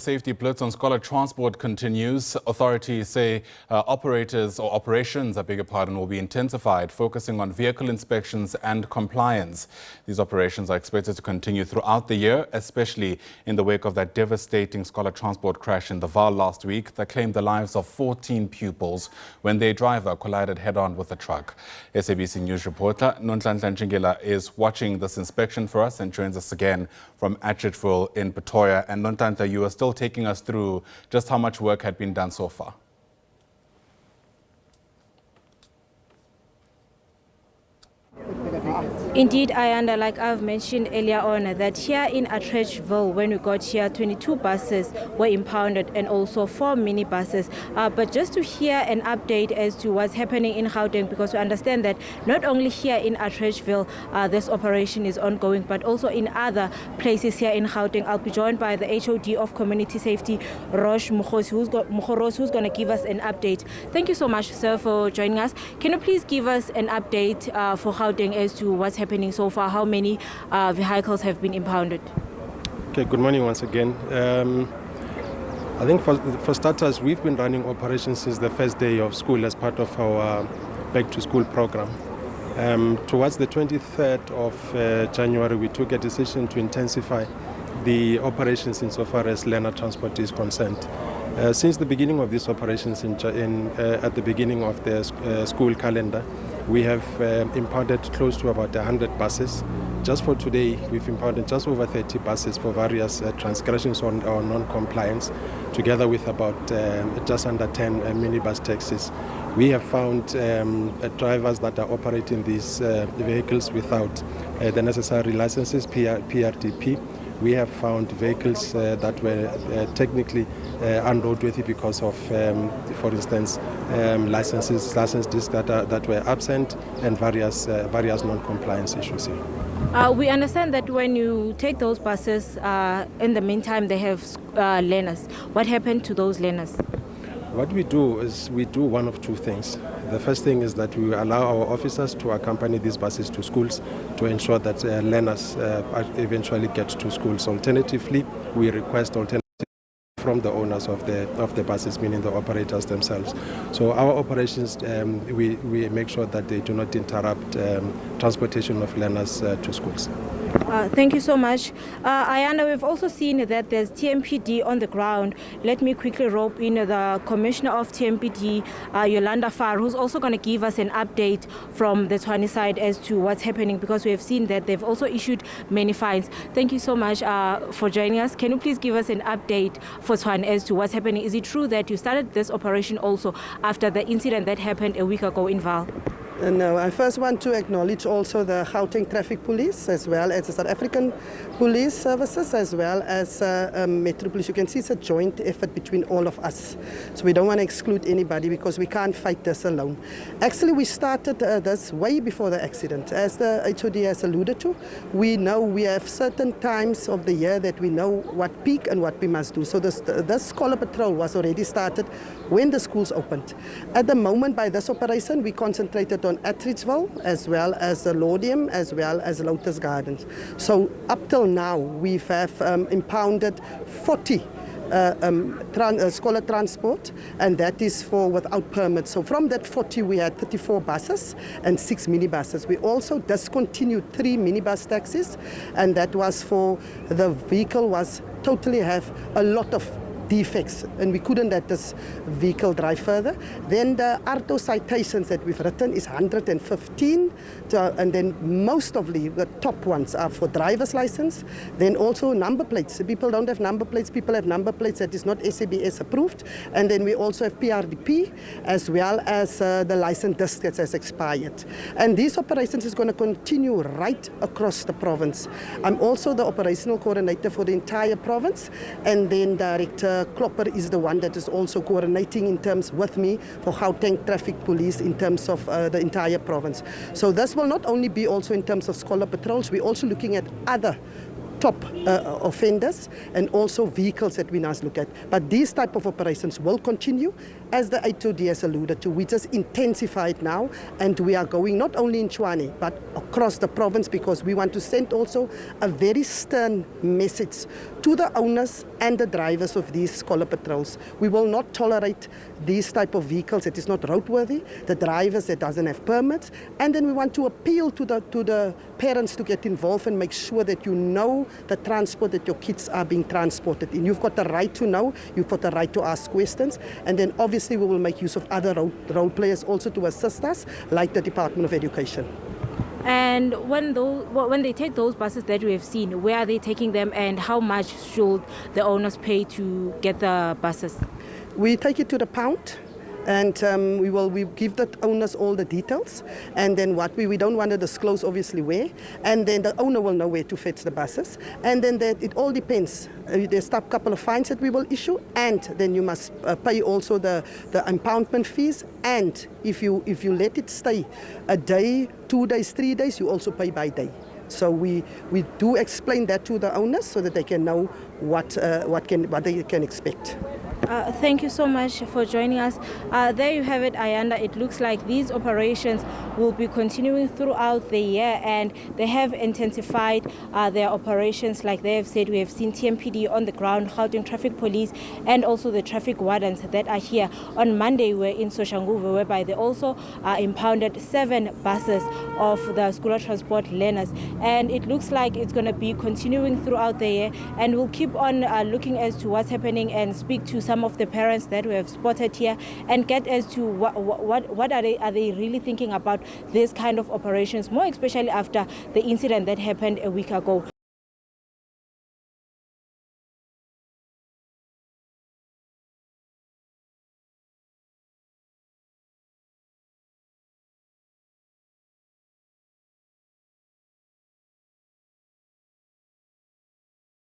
Safety blitz on scholar transport continues. Authorities say operations, will be intensified, focusing on vehicle inspections and compliance. These operations are expected to continue throughout the year, especially in the wake of that devastating scholar transport crash in the Vaal last week that claimed the lives of 14 pupils when their driver collided head-on with a truck. SABC News reporter Nonhlanhla Ntshingila is watching this inspection for us and joins us again from Atteridgeville in Pretoria. And Nonhlanhla, you are still taking us through just how much work had been done so far. Indeed, Ayanda, like I've mentioned earlier on, that here in Atteridgeville, when we got here, 22 buses were impounded and also 4 minibuses. But just to hear an update as to what's happening in Gauteng, because we understand that not only here in Atteridgeville this operation is ongoing, but also in other places here in Gauteng. I'll be joined by the HOD of Community Safety, Rosh Mukhosi, who's going to give us an update. Thank you so much, sir, for joining us. Can you please give us an update for Gauteng as to what's happening so far? How many vehicles have been impounded? Okay, good morning once again. I think for starters, we've been running operations since the first day of school as part of our back to school program. Towards the 23rd of January, we took a decision to intensify the operations insofar as learner transport is concerned. Since the beginning of these operations at the beginning of the school calendar, we have impounded close to about 100 buses. Just for today, we've impounded just over 30 buses for various transgressions or non-compliance, together with about just under 10 minibus taxis. We have found drivers that are operating these vehicles without the necessary licenses, PRDP. We have found vehicles that were technically unroadworthy because of, for instance, licenses that were absent and various non-compliance issues here. We understand that when you take those buses, in the meantime, they have learners. What happened to those learners? What we do is we do one of two things. The first thing is that we allow our officers to accompany these buses to schools to ensure that learners eventually get to schools. Alternatively, we request alternatives from the owners of the buses, meaning the operators themselves. So our operations, we make sure that they do not interrupt transportation of learners to schools. Thank you so much. Ayanda, we've also seen that there's TMPD on the ground. Let me quickly rope in the Commissioner of TMPD, Yolanda Farr, who's also going to give us an update from the Tshwane side as to what's happening, because we have seen that they've also issued many fines. Thank you so much for joining us. Can you please give us an update for Tshwane as to what's happening? Is it true that you started this operation also after the incident that happened a week ago in Vaal? No, I first want to acknowledge also the Gauteng Traffic Police, as well as the South African Police Services, as well as Metro Police. You can see it's a joint effort between all of us. So we don't want to exclude anybody because we can't fight this alone. Actually, we started this way before the accident. As the HOD has alluded to, we know we have certain times of the year that we know what peak and what we must do. So this scholar patrol was already started when the schools opened. At the moment, by this operation, we concentrated on Atteridgeville, as well as the Laudium, as well as Lotus Gardens. So up till now, we have impounded 40 scholar transport, and that is without permits. So from that 40, we had 34 buses and 6 minibuses. We also discontinued 3 minibus taxis, and that was for the vehicle was totally have a lot of defects, and we couldn't let this vehicle drive further. Then the ARTO citations that we've written is 115, and then most of the top ones are for driver's license. Then also number plates. People don't have number plates. People have number plates that is not SABC approved. And then we also have PRDP, as well as the license disc that has expired. And these operations is going to continue right across the province. I'm also the operational coordinator for the entire province, and then Director Klopper is the one that is also coordinating in terms with me for Gauteng Traffic Police in terms of the entire province. So this will not only be also in terms of scholar patrols, we're also looking at other top offenders and also vehicles that we must look at. But these type of operations will continue, as the HOD has alluded to. We just intensified now, and we are going not only in Tshwane but across the province, because we want to send also a very stern message to the owners and the drivers of these scholar patrols. We will not tolerate these type of vehicles that is not roadworthy, the drivers that doesn't have permits, and then we want to appeal to the parents to get involved and make sure that you know the transport that your kids are being transported in. You've got the right to know, you've got the right to ask questions, and then obviously we will make use of other role players also to assist us, like the Department of Education. And when they take those buses that we have seen, where are they taking them, and how much should the owners pay to get the buses? We take it to the pound, and we give the owners all the details, and then what we don't want to disclose obviously where, and then the owner will know where to fetch the buses, and then it all depends. There's a couple of fines that we will issue, and then you must pay also the impoundment fees, and if you let it stay a day, 2 days, 3 days, you also pay by day. So we do explain that to the owners so that they can know what they can expect. Thank you so much for joining us. There you have it, Ayanda. It looks like these operations will be continuing throughout the year, and they have intensified their operations. Like they have said, we have seen TMPD on the ground, Gauteng Traffic Police, and also the traffic wardens that are here. On Monday, we're in Soshanguve, whereby they also impounded 7 buses of the school transport learners. And it looks like it's going to be continuing throughout the year, and we'll keep on looking as to what's happening and speak to some of the parents that we have spotted here and get as to what are they really thinking about this kind of operations, more especially after the incident that happened a week ago.